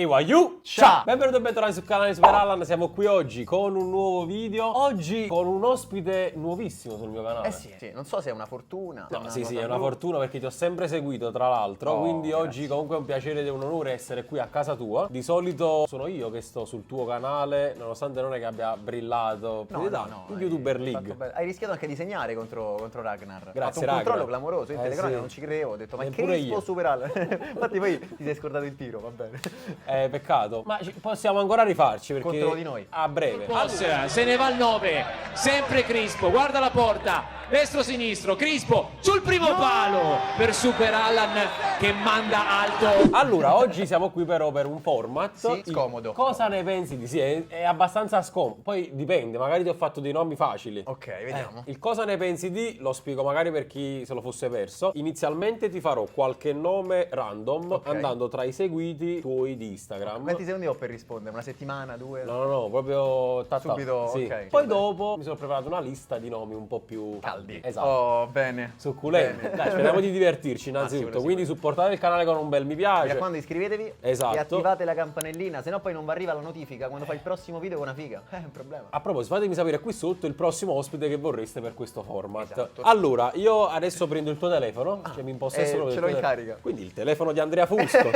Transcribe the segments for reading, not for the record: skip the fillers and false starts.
Ewayu! Ciao! Benvenuti e bentornati sul canale Super Allan, siamo qui oggi con un nuovo video. Oggi con un ospite nuovissimo sul mio canale. Sì, non so se è una fortuna. No, una sì, cosa è una blu. fortuna perché ti ho sempre seguito, tra l'altro. Oh, quindi grazie. oggi comunque è un piacere ed un onore essere qui a casa tua. Di solito sono io che sto sul tuo canale, nonostante non è che abbia brillato. No, Vedi, dai, in YouTuber hai League. fatto bene. Hai rischiato anche di segnare contro Ragnar. Grazie, Hai fatto un Ragnar. controllo clamoroso. In telecronaca sì. non ci credevo. Ho detto, ma Neppure Crispo io. Super Allan. Infatti poi ti sei scordato il tiro, va bene. Peccato. Ma possiamo ancora rifarci perché Contro di noi. a breve. Se ne va al 9, sempre Crispo, guarda la porta, destro-sinistro, Crispo sul primo palo per Super Allan che manda alto. Allora, oggi siamo qui però per un format. Sì, scomodo. Cosa ne pensi di sì? È abbastanza scomodo. Poi dipende, magari ti ho fatto dei nomi facili. Ok, vediamo. Il cosa ne pensi di, lo spiego magari per chi se lo fosse perso. Inizialmente ti farò qualche nome random Ok. andando tra i seguiti tuoi di Instagram. Quanti secondi ho per rispondere? Una settimana, due? No, proprio Subito, sì. ok. Poi Vabbè. dopo mi sono preparato una lista di nomi un po' più Caldi. Esatto. Oh, bene. Succulenti. Bene. Dai, speriamo di divertirci innanzitutto. Sicuro, Quindi supportate il canale con un bel mi piace. Mi raccomando, iscrivetevi Esatto. e attivate la campanellina, se no poi non vi arriva la notifica quando fai il prossimo video con una figa. È un problema. A proposito, fatemi sapere qui sotto il prossimo ospite che vorreste per questo format. Esatto. Allora, io adesso prendo il tuo telefono, cioè mi impossesso proprio ce del l'ho in tuo telefono. carica. Quindi il telefono di Andrea Fusco.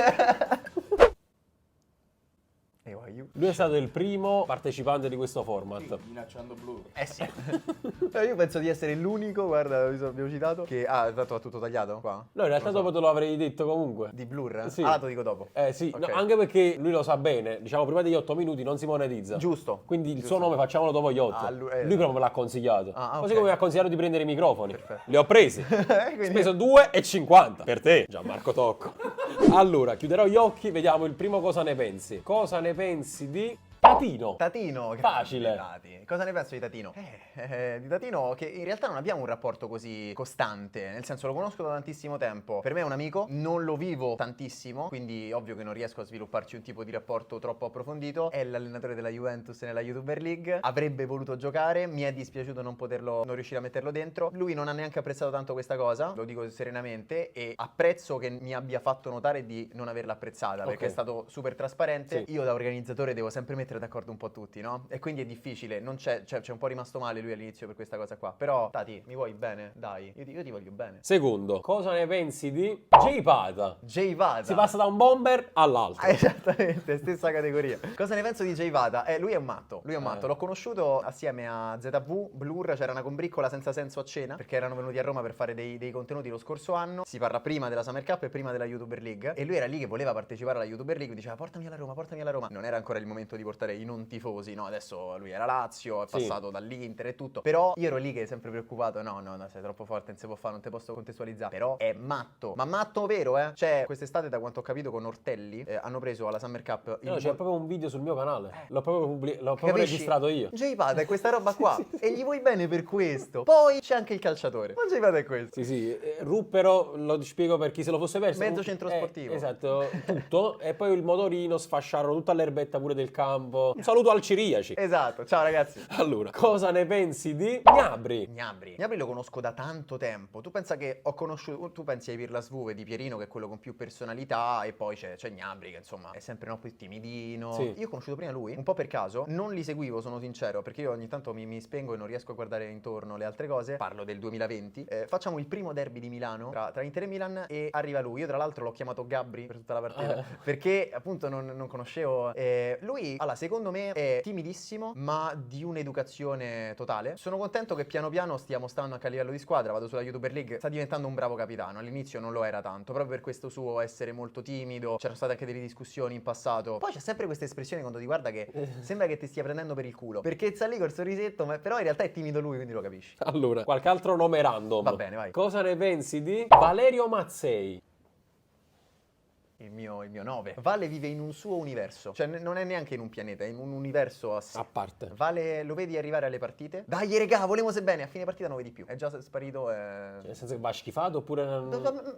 Lui è stato il primo partecipante di questo format. Minacciando blu. Eh sì. Io penso di essere l'unico, guarda, abbiamo citato, che tanto ha tutto tagliato qua. No, in realtà dopo te lo avrei detto comunque. Di Blur? Sì. Ah, te lo dico dopo. Sì, no, Ok. anche perché lui lo sa bene, diciamo prima degli 8 minuti non si monetizza. Giusto. Quindi il Giusto. suo nome facciamolo dopo gli 8. Ah, lui proprio me l'ha consigliato. Ah, Così ok. come mi ha consigliato di prendere i microfoni. Perfetto. Li ho presi. Quindi- Speso 2,50 per te, Gianmarco Tocco. Allora, chiuderò gli occhi, vediamo il primo cosa ne pensi. Cosa ne pensi di Tatino? Tatino, Facile. grandi. Cosa ne penso di Tatino? Di Tatino che in realtà non abbiamo un rapporto così costante, nel senso lo conosco da tantissimo tempo. Per me è un amico, non lo vivo tantissimo, quindi ovvio che non riesco a svilupparci un tipo di rapporto troppo approfondito. È l'allenatore della Juventus nella YouTuber League, avrebbe voluto giocare, mi è dispiaciuto non riuscire a metterlo dentro. Lui non ha neanche apprezzato tanto questa cosa, lo dico serenamente, e apprezzo che mi abbia fatto notare di non averla apprezzata, perché Ok. è stato super trasparente. Sì. Io da organizzatore devo sempre mettere d'accordo un po' tutti, no? E quindi è difficile, non c'è un po' rimasto male lui all'inizio per questa cosa qua. Però, Tati, mi vuoi bene? Dai, io ti voglio bene. Secondo, cosa ne pensi di J-Pata? Jay Vada. Si passa da un bomber all'altro. Esattamente, stessa categoria. Cosa ne penso di Jay Vada? Lui è un matto, L'ho conosciuto assieme a ZV, Blur, c'era una combriccola senza senso a cena, perché erano venuti a Roma per fare dei contenuti lo scorso anno. Si parla prima della Summer Cup e prima della YouTuber League. E lui era lì che voleva partecipare alla YouTuber League, diceva portami alla Roma, portami alla Roma. Non era ancora il momento di portare i non tifosi, no? Adesso lui era Lazio, è Sì. passato dall'Inter e tutto. Però io ero lì che è sempre preoccupato, no, sei troppo forte, non si può fare, non ti posso contestualizzare. Però è matto, ma matto vero, eh? Cioè, quest'estate, da quanto ho capito, con Ortelli hanno preso alla Summer Cup No, c'è proprio un video sul mio canale. L'ho proprio, l'ho proprio Capisci? registrato io. Jay Vada è questa roba qua e gli vuoi bene per questo. Poi c'è anche il calciatore. Ma Jay Vada è questo. Sì, Ruppero, lo spiego per chi se lo fosse perso. Mezzo centro sportivo. Esatto, tutto. E poi il motorino, sfasciarono tutta l'erbetta pure del campo. Un saluto al Ciriaci. Esatto, ciao ragazzi. Allora, cosa ne pensi di Gnabry? Gnabry lo conosco da tanto tempo. Tu pensa che ho conosciuto. Tu pensi ai Pirla Svuve di Pierino, che è quello con più personalità, e poi c'è Gnabry, che insomma è sempre un po' più timidino. Sì. Io ho conosciuto prima lui, un po' per caso. Non li seguivo, sono sincero, perché io ogni tanto mi spengo e non riesco a guardare intorno le altre cose. Parlo del 2020. Facciamo il primo derby di Milano tra Inter e Milan e arriva lui. Io tra l'altro l'ho chiamato Gabri per tutta la partita, perché appunto non conoscevo. Lui, allora, secondo me è timidissimo, ma di un'educazione totale. Sono contento che piano piano stiamo stando anche a livello di squadra. Vado sulla YouTuber League, sta diventando un bravo capitano. All'inizio non lo era tanto, proprio per questo suo essere molto timido. C'erano state anche delle discussioni in passato. Poi c'è sempre questa espressione quando ti guarda che sembra che ti stia prendendo per il culo, perché sta lì col sorrisetto, però in realtà è timido lui, quindi lo capisci. Allora, qualche altro nome random. Va bene, vai. Cosa ne pensi di Valerio Mazzei? Il mio 9. Vale vive in un suo universo. Cioè non è neanche in un pianeta, è in un universo a sé. A parte. Vale, lo vedi arrivare alle partite? Dai, regà, volemo se bene. A fine partita non lo vedi più. È già sparito. Nel senso che va schifato oppure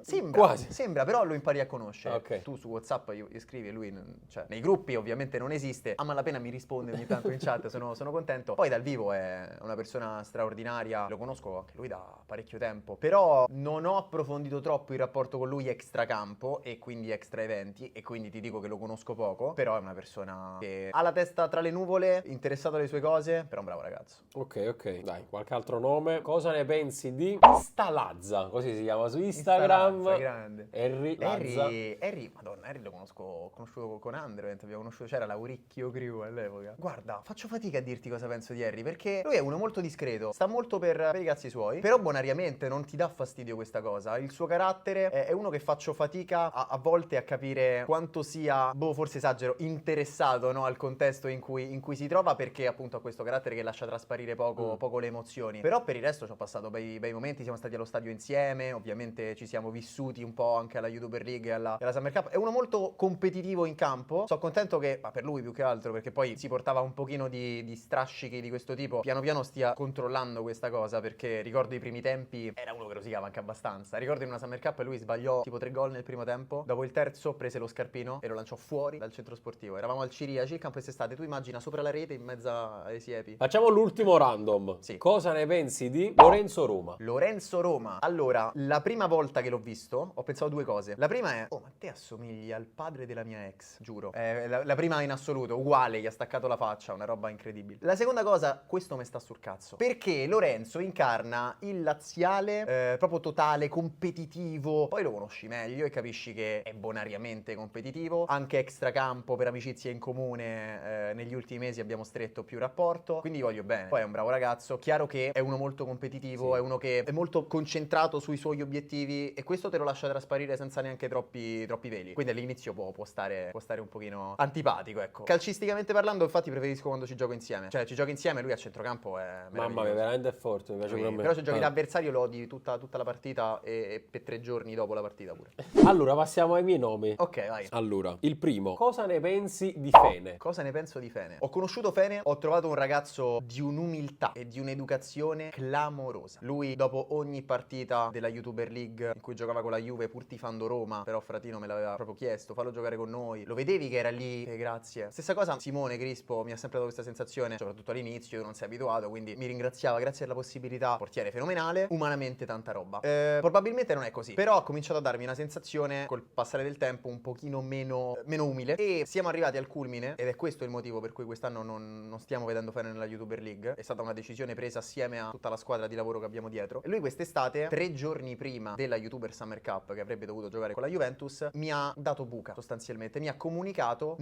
Sembra, Quasi. sembra, però lo impari a conoscere. Ok. Tu su WhatsApp gli scrivi e lui, cioè, nei gruppi ovviamente non esiste. A malapena mi risponde ogni tanto in chat, sono contento. Poi dal vivo è una persona straordinaria. Lo conosco anche lui da parecchio tempo. Però non ho approfondito troppo il rapporto con lui extracampo e quindi extra stra eventi e quindi ti dico che lo conosco poco, però è una persona che ha la testa tra le nuvole, interessato alle sue cose, però è un bravo ragazzo. Ok, dai, qualche altro nome. Cosa ne pensi di Instalazza? Così si chiama su Instagram. Instalazza, grande. Harry Lazza. Madonna, Harry ho conosciuto con Andre, abbiamo conosciuto, c'era l'Auricchio Crew all'epoca. Guarda, faccio fatica a dirti cosa penso di Harry, perché lui è uno molto discreto, sta molto per i cazzi suoi, però bonariamente non ti dà fastidio questa cosa. Il suo carattere è uno che faccio fatica a volte a capire quanto sia, forse esagero, interessato, no, al contesto in cui si trova, perché appunto ha questo carattere che lascia trasparire poco le emozioni. Però per il resto ci ho passato bei momenti, siamo stati allo stadio insieme, ovviamente ci siamo vissuti un po' anche alla YouTuber League e alla Summer Cup. È uno molto competitivo in campo. Sono contento che, ma per lui più che altro, perché poi si portava un pochino di strascichi di questo tipo, piano piano stia controllando questa cosa, perché ricordo i primi tempi era uno che rosicava anche abbastanza. Ricordo in una Summer Cup lui sbagliò tipo 3 gol nel primo tempo, dopo il terzo prese lo scarpino e lo lanciò fuori dal centro sportivo. Eravamo al Ciriaci, il campo quest'estate, tu immagina sopra la rete in mezzo ai siepi. Facciamo l'ultimo random. Sì. Cosa ne pensi di Lorenzo Roma? Lorenzo Roma. Allora, la prima volta che l'ho visto ho pensato due cose. La prima è, oh, ma te assomigli al padre della mia ex, giuro. La prima in assoluto, uguale, gli ha staccato la faccia, una roba incredibile. La seconda cosa, questo mi sta sul cazzo, perché Lorenzo incarna il laziale proprio totale, competitivo. Poi lo conosci meglio e capisci che è bonariamente competitivo, anche extracampo, per amicizie in comune, negli ultimi mesi abbiamo stretto più rapporto, quindi voglio bene. Poi è un bravo ragazzo, chiaro che è uno molto competitivo, sì. È uno che è molto concentrato sui suoi obiettivi e questo te lo lascia trasparire senza neanche troppi veli. Quindi all'inizio può stare un pochino antipatico, ecco. Calcisticamente parlando, infatti preferisco quando ci gioco insieme. Cioè ci gioco insieme, lui a centrocampo è Mamma mia, veramente è forte, mi piace pure a me. Però se giochi l'avversario lo odi tutta la partita e per 3 giorni dopo la partita pure. Allora, passiamo ai miei nomi. Ok, vai. Allora, il primo. Cosa ne pensi di Fene? Cosa ne penso di Fene? Ho conosciuto Fene, ho trovato un ragazzo di un'umiltà e di un'educazione clamorosa. Lui dopo ogni partita della YouTuber League in cui giocava con la Juve, pur tifando Roma, però Fratino me l'aveva proprio chiesto, fallo giocare con noi. Lo vedevi che era lì, grazie. Stessa cosa Simone Crispo mi ha sempre dato questa sensazione, soprattutto all'inizio, io non sei abituato, quindi mi ringraziava, grazie per la possibilità. Portiere fenomenale, umanamente tanta roba. Probabilmente non è così, però ha cominciato a darmi una sensazione col passare del tempo un pochino meno umile e siamo arrivati al culmine ed è questo il motivo per cui quest'anno non stiamo vedendo Fene nella YouTuber League. È stata una decisione presa assieme a tutta la squadra di lavoro che abbiamo dietro. E lui quest'estate, 3 giorni prima della YouTuber Summer Cup, che avrebbe dovuto giocare con la Juventus, mi ha dato buca sostanzialmente, mi ha comunicato,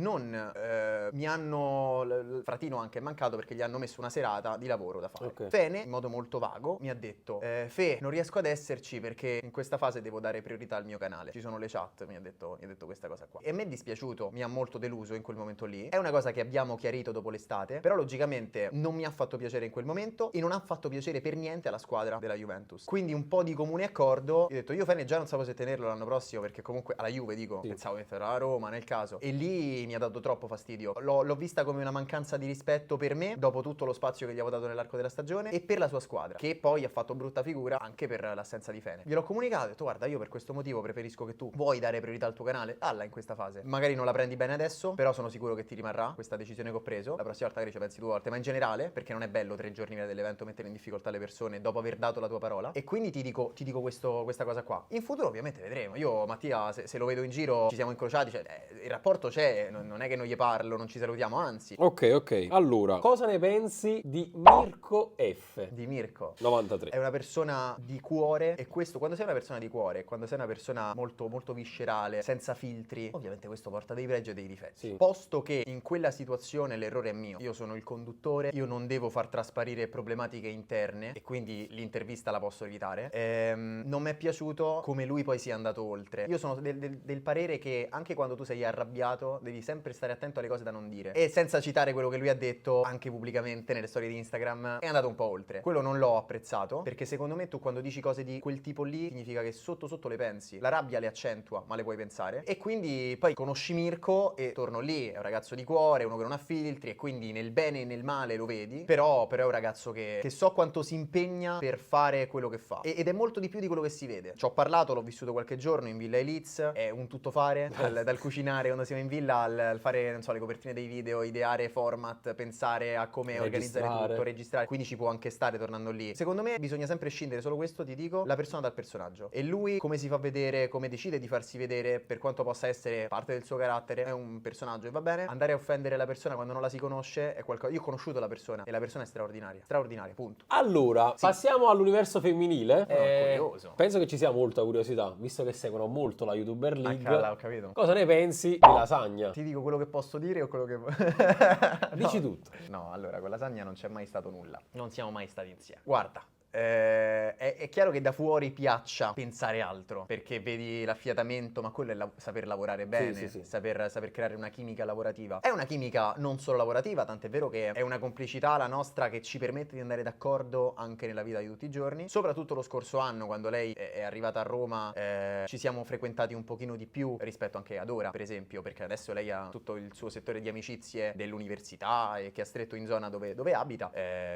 Fratino anche è mancato perché gli hanno messo una serata di lavoro da fare. Okay. Fene, in modo molto vago, mi ha detto Fe, non riesco ad esserci perché in questa fase devo dare priorità al mio canale, ci sono le chat, mi ha detto questa cosa qua. E a me è dispiaciuto, mi ha molto deluso in quel momento lì. È una cosa che abbiamo chiarito dopo l'estate, però logicamente non mi ha fatto piacere in quel momento e non ha fatto piacere per niente alla squadra della Juventus. Quindi un po' di comune accordo, gli ho detto io Fene già non so se tenerlo l'anno prossimo perché comunque alla Juve dico, sì. Pensavo metterlo a Roma nel caso. E lì mi ha dato troppo fastidio. L'ho vista come una mancanza di rispetto per me, dopo tutto lo spazio che gli avevo dato nell'arco della stagione, e per la sua squadra, che poi ha fatto brutta figura anche per l'assenza di Fene. Gliel'ho comunicato, ho detto guarda io per questo motivo preferisco che tu vuoi dare priorità al tuo canale, dalla in questa fase. Magari non la prendi bene adesso, però sono sicuro che ti rimarrà questa decisione che ho preso. La prossima volta magari ci pensi 2 volte, ma in generale, perché non è bello 3 giorni prima dell'evento mettere in difficoltà le persone dopo aver dato la tua parola. E quindi ti dico questa cosa qua. In futuro ovviamente vedremo. Io Mattia se lo vedo in giro ci siamo incrociati, cioè il rapporto c'è, non è che non gli parlo, non ci salutiamo, anzi. Ok. Allora, cosa ne pensi di Mirko F? Di Mirko 93. è una persona di cuore, e questo, quando sei una persona di cuore, quando sei una persona molto molto viscerale, senza filtri, ovviamente questo porta dei pregi e dei difetti. Sì. Posto che in quella situazione l'errore è mio, io sono il conduttore, io non devo far trasparire problematiche interne e quindi l'intervista la posso evitare. Non mi è piaciuto come lui poi sia andato oltre. Io sono del parere che anche quando tu sei arrabbiato devi sempre stare attento alle cose da non dire, e senza citare quello che lui ha detto anche pubblicamente nelle storie di Instagram, è andato un po' oltre. Quello non l'ho apprezzato, perché secondo me tu quando dici cose di quel tipo lì significa che sotto sotto le pensi. La rabbia le accentua, ma le puoi pensare. E quindi poi conosci Mirko e torno lì, è un ragazzo di cuore, uno che non ha filtri, e quindi nel bene e nel male lo vedi. Però è un ragazzo che so quanto si impegna per fare quello che fa, ed è molto di più di quello che si vede. Ci ho parlato, l'ho vissuto qualche giorno in Villa Eliz, è un tuttofare, dal cucinare quando siamo in villa al fare, non so, le copertine dei video, ideare format, pensare a come organizzare tutto, registrare. Quindi ci può anche stare tornando lì. Secondo me bisogna sempre scindere, solo questo ti dico, la persona dal personaggio. E lui come si fa vedere, come decide di farsi vedere, per quanto possa essere parte del suo carattere, è un personaggio e va bene. Andare a offendere la persona quando non la si conosce è qualcosa. Io ho conosciuto la persona e la persona è straordinaria. Straordinaria, punto. Allora, passiamo all'universo femminile. Curioso. Penso che ci sia molta curiosità, visto che seguono molto la YouTuber League. Ho capito. Cosa ne pensi di lasagna? Ti dico quello che posso dire o quello che... Dici tutto. No, allora, con lasagna non c'è mai stato nulla. Non siamo mai stati insieme. Guarda. È chiaro che da fuori piaccia pensare altro, perché vedi l'affiatamento, ma quello è saper lavorare bene, sì. saper creare una chimica lavorativa. È una chimica non solo lavorativa, tant'è vero che è una complicità la nostra che ci permette di andare d'accordo anche nella vita di tutti i giorni. Soprattutto lo scorso anno, quando lei è arrivata a Roma, ci siamo frequentati un pochino di più rispetto anche ad ora, per esempio, perché adesso lei ha tutto il suo settore di amicizie dell'università e che ha stretto in zona dove abita.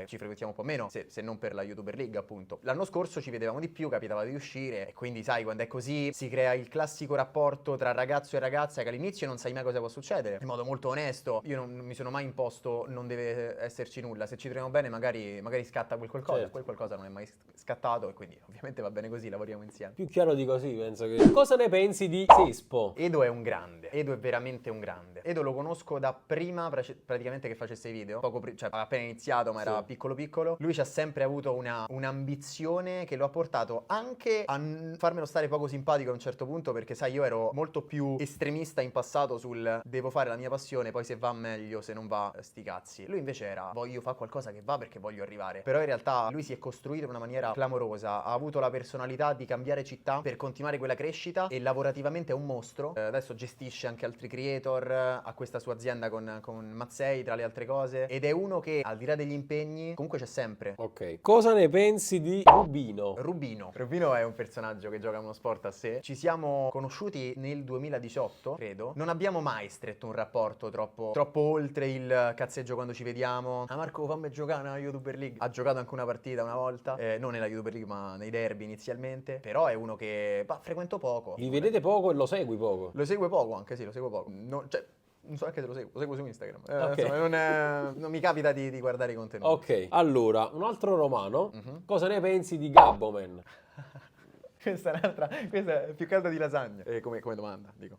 Ci frequentiamo un po' meno, se non per la YouTuber League, appunto. L'anno scorso ci vedevamo di più, capitava di uscire e quindi sai, quando è così si crea il classico rapporto tra ragazzo e ragazza che all'inizio non sai mai cosa può succedere. In modo molto onesto, io non mi sono mai imposto non deve esserci nulla, se ci troviamo bene magari scatta quel qualcosa, certo. Quel qualcosa non è mai scattato e quindi ovviamente va bene così, lavoriamo insieme. Più chiaro di così, penso che... Cosa ne pensi di Sespo? Edo è un grande, Edo è veramente un grande. Edo lo conosco da prima praticamente che facesse i video, cioè aveva appena iniziato ma era piccolo piccolo. Lui ci ha sempre avuto un'ambizione che lo ha portato anche a farmelo stare poco simpatico a un certo punto, perché sai, io ero molto più estremista in passato sul devo fare la mia passione, poi se va meglio, se non va sti cazzi. Lui invece era voglio fare qualcosa che va perché voglio arrivare. Però in realtà lui si è costruito in una maniera clamorosa, ha avuto la personalità di cambiare città per continuare quella crescita e lavorativamente è un mostro. Adesso gestisce anche altri creator, ha questa sua azienda con Mazzei tra le altre cose ed è uno che al di là degli impegni comunque c'è sempre. Ok. Cosa ne pensi di Rubino? Rubino è un personaggio che gioca uno sport a sé. Ci siamo conosciuti nel 2018, credo. Non abbiamo mai stretto un rapporto troppo oltre il cazzeggio quando ci vediamo. Ah, Marco, fammi giocare nella YouTuber League. Ha giocato anche una partita una volta, non nella YouTuber League ma nei derby inizialmente. Però è uno che frequento poco. Li vedete poco e lo segui poco? Lo segue poco anche, sì, lo seguo poco. Non so neanche se lo seguo su Instagram. Ok. Insomma, non mi capita di guardare i contenuti. Ok, allora, un altro romano. Cosa ne pensi di Gabboman? Questa è più calda di lasagna. Come domanda, dico.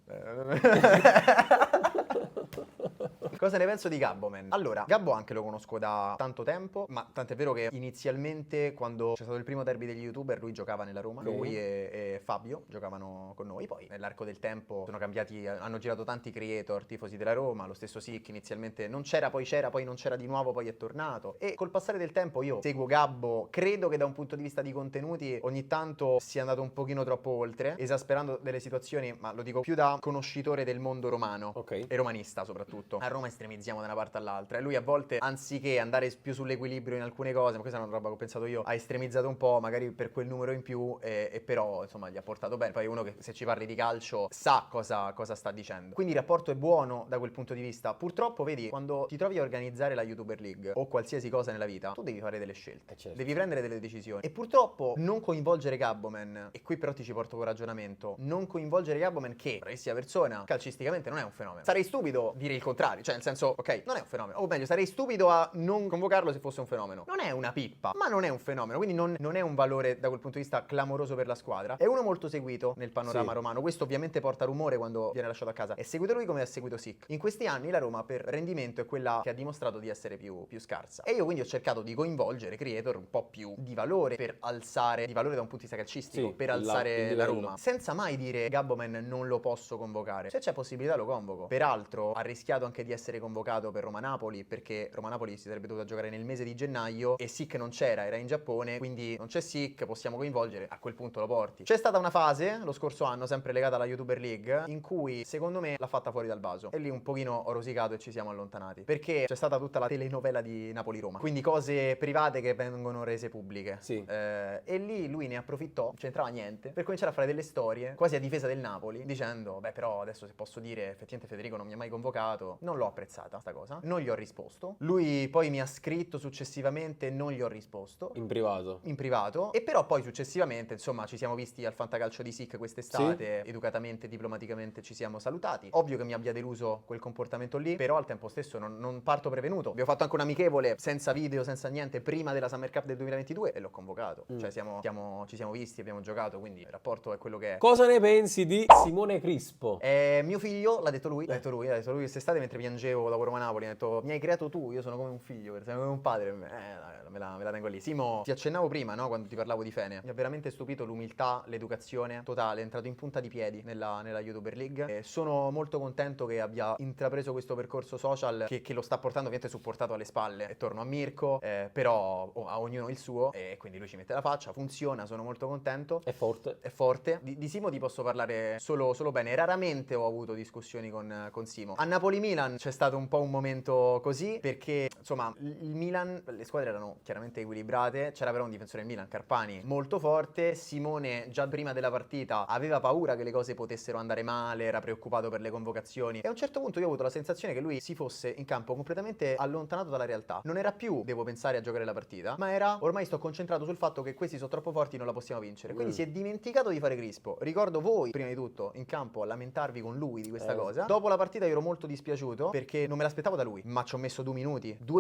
Cosa ne penso di Gabboman? Allora, Gabbo anche lo conosco da tanto tempo, ma tant'è vero che inizialmente quando c'è stato il primo derby degli YouTuber lui giocava nella Roma, lui e Fabio giocavano con noi, poi nell'arco del tempo sono cambiati, hanno girato tanti creator, tifosi della Roma, lo stesso Sick inizialmente non c'era, poi non c'era di nuovo, poi è tornato e col passare del tempo io seguo Gabbo, credo che da un punto di vista di contenuti ogni tanto sia andato un pochino troppo oltre, esasperando delle situazioni, ma lo dico più da conoscitore del mondo romano e romanista soprattutto. A Roma estremizziamo da una parte all'altra e lui a volte anziché andare più sull'equilibrio in alcune cose, ma questa è una roba che ho pensato io, ha estremizzato un po' magari per quel numero in più e però insomma gli ha portato bene. Poi uno che se ci parli di calcio sa cosa sta dicendo, quindi il rapporto è buono da quel punto di vista. Purtroppo vedi, quando ti trovi a organizzare la YouTuber League o qualsiasi cosa nella vita, tu devi fare delle scelte, certo. Devi prendere delle decisioni e purtroppo non coinvolgere Gabboman, e qui però ti ci porto con ragionamento, non coinvolgere Gabboman che bravissima persona calcisticamente non è un fenomeno. Sarei stupido dire il contrario, cioè nel senso, ok, non è un fenomeno, o meglio sarei stupido a non convocarlo se fosse un fenomeno. Non è una pippa, ma non è un fenomeno, quindi non è un valore da quel punto di vista clamoroso per la squadra. È uno molto seguito nel panorama romano, questo ovviamente porta rumore quando viene lasciato a casa. È seguito lui come ha seguito Sick. In questi anni la Roma per rendimento è quella che ha dimostrato di essere più scarsa e io quindi ho cercato di coinvolgere creator un po' più di valore per alzare, di valore da un punto di vista calcistico, per alzare la Roma, senza mai dire Gabboman non lo posso convocare. Se c'è possibilità lo convoco. Peraltro ha rischiato anche di essere convocato per Roma-Napoli, perché Roma-Napoli si sarebbe dovuta giocare nel mese di gennaio e Sick non c'era, era in Giappone, quindi non c'è Sick, possiamo coinvolgere, a quel punto lo porti. C'è stata una fase lo scorso anno, sempre legata alla YouTuber League, in cui secondo me l'ha fatta fuori dal vaso e lì un pochino ho rosicato e ci siamo allontanati, perché c'è stata tutta la telenovela di Napoli-Roma, quindi cose private che vengono rese pubbliche. E lì lui ne approfittò, non c'entrava niente, per cominciare a fare delle storie quasi a difesa del Napoli, dicendo beh però adesso se posso dire effettivamente Federico non mi ha mai convocato, non l'ho apprezzata sta cosa, non gli ho risposto. Lui poi mi ha scritto successivamente, non gli ho risposto. In privato. In privato. E però poi successivamente, insomma, ci siamo visti al Fantacalcio di SIC quest'estate, educatamente, diplomaticamente ci siamo salutati. Ovvio che mi abbia deluso quel comportamento lì, però al tempo stesso non parto prevenuto. Abbiamo fatto anche un amichevole senza video, senza niente, prima della Summer Cup del 2022 e l'ho convocato. Cioè ci siamo visti, abbiamo giocato, quindi il rapporto è quello che è. Cosa ne pensi di Simone Crispo? Mio figlio, l'ha detto lui quest'estate mentre piangevo dopo Roma-Napoli, ha detto mi hai creato tu, io sono come un figlio, sei come un padre per me. Me la tengo lì. Simo, ti accennavo prima, no, quando ti parlavo di Fene, mi ha veramente stupito l'umiltà, l'educazione totale, è entrato in punta di piedi nella YouTuber League e sono molto contento che abbia intrapreso questo percorso social che lo sta portando ovviamente supportato alle spalle. E torno a Mirko, però a ognuno il suo e quindi lui ci mette la faccia, funziona, sono molto contento. È forte. È forte. Di Simo ti posso parlare solo bene. Raramente ho avuto discussioni con Simo. A Napoli-Milan c'è stato un po' un momento così perché insomma il Milan, le squadre erano chiaramente equilibrate, c'era però un difensore del Milan, Carpani, molto forte. Simone già prima della partita aveva paura che le cose potessero andare male, era preoccupato per le convocazioni e a un certo punto io ho avuto la sensazione che lui si fosse in campo completamente allontanato dalla realtà. Non era più devo pensare a giocare la partita, ma era ormai sto concentrato sul fatto che questi sono troppo forti, non la possiamo vincere. Quindi si è dimenticato di fare Crispo. Ricordo voi prima di tutto in campo a lamentarvi con lui di questa cosa. Dopo la partita io ero molto dispiaciuto perché non me l'aspettavo da lui, ma ci ho messo 2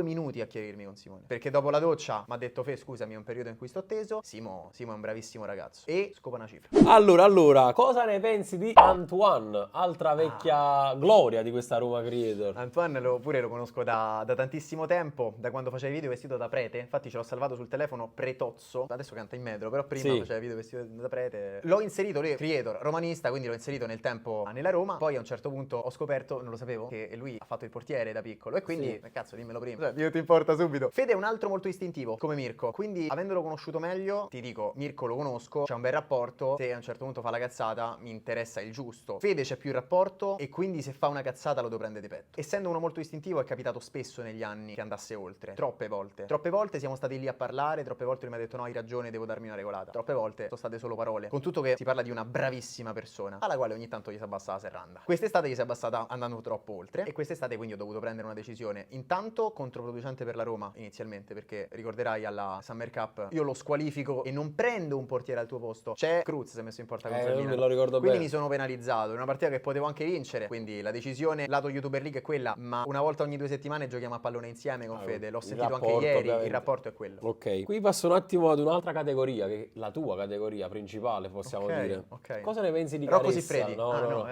minuti a chiarirmi con Simone, perché dopo la doccia mi ha detto Fe scusami è un periodo in cui sto teso. Simo è un bravissimo ragazzo e scopa una cifra. Allora, cosa ne pensi di Antoine, altra vecchia gloria di questa Roma Creator? Antoine lo conosco da tantissimo tempo, da quando faceva video vestito da prete. Infatti ce l'ho salvato sul telefono pretozzo. Adesso canta in metro, però prima faceva video vestito da prete. L'ho inserito lì, creator, romanista, quindi l'ho inserito nel tempo nella Roma. Poi a un certo punto ho scoperto, non lo sapevo, che lui ha fatto il portiere da piccolo e quindi, cazzo, dimmelo prima. Cioè, io ti importa subito. Fede è un altro molto istintivo, come Mirko. Quindi, avendolo conosciuto meglio, ti dico, Mirko lo conosco, c'è un bel rapporto. Se a un certo punto fa la cazzata, mi interessa il giusto. Fede c'è più rapporto e quindi se fa una cazzata lo devo prendere di petto. Essendo uno molto istintivo è capitato spesso negli anni che andasse oltre. Troppe volte siamo stati lì a parlare, troppe volte lui mi ha detto no hai ragione, devo darmi una regolata. Troppe volte sono state solo parole. Con tutto che si parla di una bravissima persona alla quale ogni tanto gli si abbassa la serranda. Quest'estate gli si è abbassata andando troppo oltre e quest'estate quindi ho dovuto prendere una decisione intanto controproducente per la Roma inizialmente, perché ricorderai alla Summer Cup io lo squalifico e non prendo un portiere al tuo posto. C'è Cruz si è messo in porta contro il Milan. Me lo ricordo quindi bene. mi sono penalizzato in una partita che potevo anche vincere, quindi la decisione lato YouTuber League è quella, ma una volta ogni 2 settimane giochiamo a pallone insieme con Fede. L'ho sentito anche ieri, ovviamente. il rapporto è quello. Ok, qui passo un attimo ad un'altra categoria, che è la tua categoria principale, possiamo dire. Ok. Cosa ne pensi di Rocco Caressa? Siffredi. No.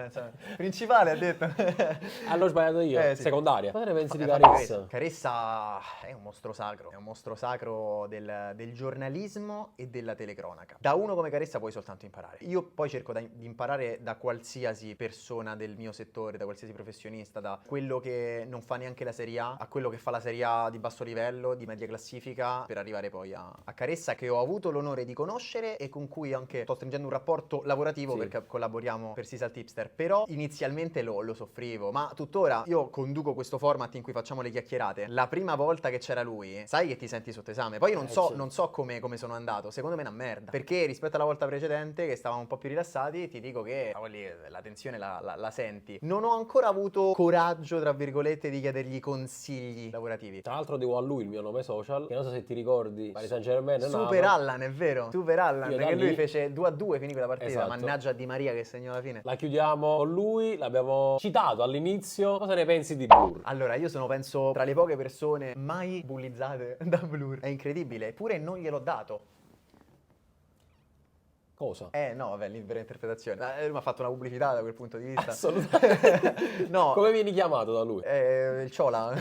Principale ha detto. L'ho sbagliato io, Sì. secondaria. Cosa ne pensi di Caressa? Caressa? Caressa è un mostro sacro del giornalismo e della telecronaca. Da uno come Caressa puoi soltanto imparare. Io poi cerco di imparare da qualsiasi persona del mio settore, da qualsiasi professionista, da quello che non fa neanche la Serie A quello che fa la Serie A di basso livello, di media classifica, per arrivare poi a Caressa, che ho avuto l'onore di conoscere e con cui anche sto stringendo un rapporto lavorativo perché collaboriamo per Sisal Tipster. Però inizialmente lo soffrivo, ma tuttora io conduco questo format in cui facciamo le chiacchierate. La prima volta che c'era lui, sai che ti senti sotto esame. Poi io non so come sono andato, secondo me è una merda, perché rispetto alla volta precedente che stavamo un po' più rilassati, ti dico che lì, la tensione la senti. Non ho ancora avuto coraggio, tra virgolette, di chiedergli consigli lavorativi. Tra l'altro devo a lui il mio nome social, che non so se ti ricordi, Paris Saint-Germain, Super Allan, è vero. Super Allan, Io da perché lui lì- fece 2-2, finì quella partita. Esatto. Mannaggia Di Maria che segnò alla fine. La chiudiamo con lui, l'abbiamo citato all'inizio. Cosa ne pensi di Blur? Allora, io sono, penso, tra le poche persone mai bullizzate da Blur. È incredibile, eppure non gliel'ho dato. Cosa? No, vabbè, libera interpretazione. Lui mi ha fatto una pubblicità da quel punto di vista. Assolutamente. No. Come vieni chiamato da lui? Il Ciola.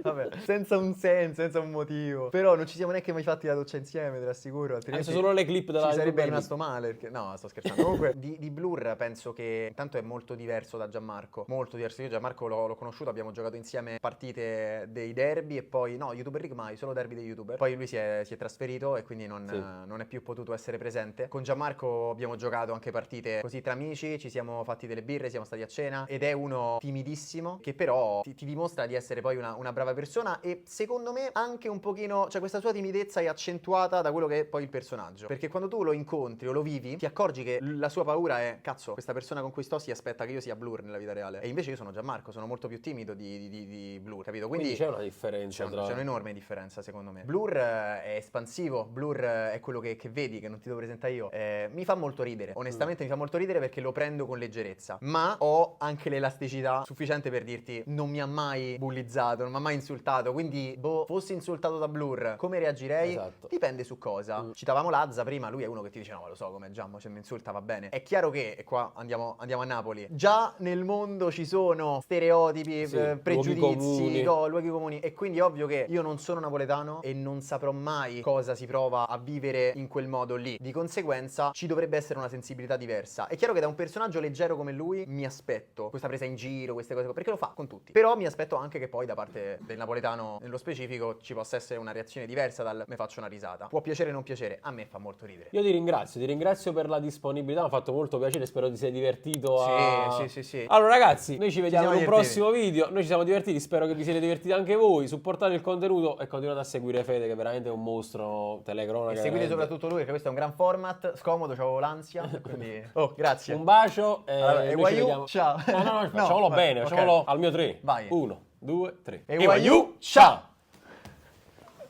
Vabbè, senza un senso, senza un motivo. Però non ci siamo neanche mai fatti la doccia insieme, te l'assicuro. Hai Altrimenti visto solo le clip della ci sarebbe YouTube? rimasto male. Perché... No, sto scherzando. Comunque, di Blur penso che intanto è molto diverso da Gianmarco. Molto diverso. Io Gianmarco l'ho conosciuto, abbiamo giocato insieme partite dei derby e poi, no, YouTuber League mai, solo derby dei YouTuber. Poi lui si è trasferito e quindi non è più potuto essere presente. divertente. Con Gianmarco abbiamo giocato anche partite così tra amici, ci siamo fatti delle birre, siamo stati a cena, ed è uno timidissimo che però ti dimostra di essere poi una brava persona, e secondo me anche un pochino, cioè questa sua timidezza è accentuata da quello che è poi il personaggio, perché quando tu lo incontri o lo vivi ti accorgi che la sua paura è cazzo, questa persona con cui sto si aspetta che io sia Blur nella vita reale, e invece io sono Gianmarco, sono molto più timido di Blur, capito? Quindi c'è una differenza c'è un'enorme differenza secondo me. Blur è espansivo, Blur è quello che vedi, che non ti devo presentare io. Mi fa molto ridere, onestamente mi fa molto ridere perché lo prendo con leggerezza, ma ho anche l'elasticità sufficiente per dirti non mi ha mai bullizzato, non mi ha mai insultato, quindi fossi insultato da Blur, come reagirei? Esatto. Dipende su cosa. Citavamo Lazza prima, lui è uno che ti dice no, lo so come Giammo, se mi insulta va bene. È chiaro che, e qua andiamo a Napoli, già nel mondo ci sono stereotipi, Sì, pregiudizi, luoghi comuni, e quindi è ovvio che io non sono napoletano e non saprò mai cosa si prova a vivere in quel modo lì. Di conseguenza ci dovrebbe essere una sensibilità diversa. È chiaro che da un personaggio leggero come lui mi aspetto questa presa in giro, queste cose, perché lo fa con tutti. Però mi aspetto anche che poi da parte del napoletano nello specifico ci possa essere una reazione diversa dal me faccio una risata. Può piacere o non piacere, a me fa molto ridere. Io ti ringrazio per la disponibilità, mi ha fatto molto piacere, spero ti sei divertito Sì. Allora ragazzi, noi ci vediamo in un divertiti. prossimo video, noi ci siamo divertiti, spero che vi siete divertiti anche voi, supportate il contenuto e continuate a seguire Fede che è veramente un mostro telecronaca. E seguite veramente. soprattutto lui, perché questo è un gran format, scomodo, c'avevo l'ansia, quindi... Oh, grazie. Un bacio e Allora, noi ci Ewayu, vediamo. ciao. No, No, facciamolo vai, bene, ok. facciamolo al mio 3. Vai. 1, 2, 3. Ewayu, ciao.